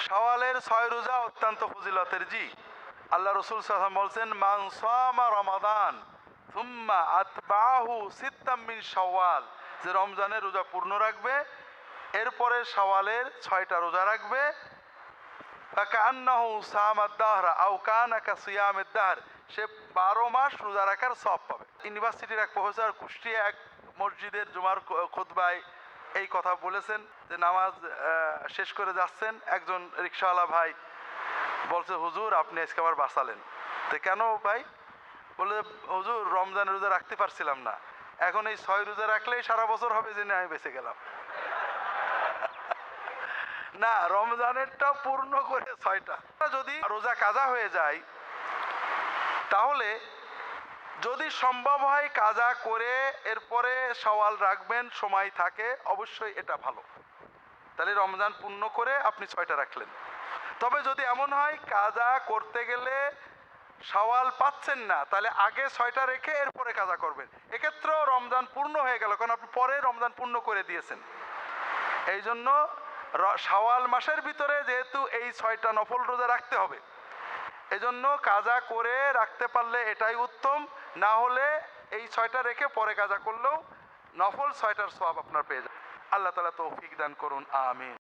শাওয়ালের 6 রোজা অত্যন্ত ফজিলতের। জি, আল্লাহ রাসূল সাল্লাল্লাহু আলাইহি ওয়াসাল্লাম বলছেন, মান সামা রমাদান সুম্মা আতবাহু সিত্তাম মিন শাওয়াল, যে রমজানের রোজা পূর্ণ রাখবে, এরপরে শাওয়ালের 6টা রোজা রাখবে, ফাকান্নাহু সামাদ দাহরা আও কানা কাসিয়ামিদ দাহর, সে 12 মাস রোজা রাখার সওয়াব পাবে। ইউনিভার্সিটির এক প্রফেসর কুষ্টিয়া এক মসজিদের জুমার খুতবায় এই কথা বলেছেন যে নামাজ শেষ করে যাচ্ছেন, একজন রিকশাওয়ালা ভাই বলছে, হুজুর আপনি আজকে আবার বাঁচালেন। তো কেন ভাই? বলে, হুজুর রমজানের রোজা রাখতে পারছিলাম না, এখন এই 6 রোজা রাখলেই সারা বছর হবে, জেনে আমি বেঁচে গেলাম। না, রমজানেরটা পূর্ণ করে 6টা। যদি রোজা কাজা হয়ে যায়, তাহলে যদি সম্ভব হয় কাজা করে এরপরে শাওয়াল রাখবেন, সময় থাকে, অবশ্যই এটা ভালো। তাহলে রমজান পূর্ণ করে আপনি 6টা রাখলেন। তবে যদি এমন হয় কাজা করতে গেলে শাওয়াল পাচ্ছেন না, তাহলে আগে 6টা রেখে এরপরে কাজা করবেন। এক্ষেত্রেও রমজান পূর্ণ হয়ে গেল, কারণ আপনি পরে রমজান পূর্ণ করে দিয়েছেন। এই জন্য শাওয়াল মাসের ভিতরে যেহেতু এই 6টা নফল রোজা রাখতে হবে, এজন্য কাজা করে রাখতে পারলে এটাই উত্তম। না হলে এই 6টা রেখে পরে কাজা করলেও নফল 6টার সওয়াব আপনার পেয়ে যাবেন। আল্লাহ তাআলা তৌফিক দান করুন, আমিন।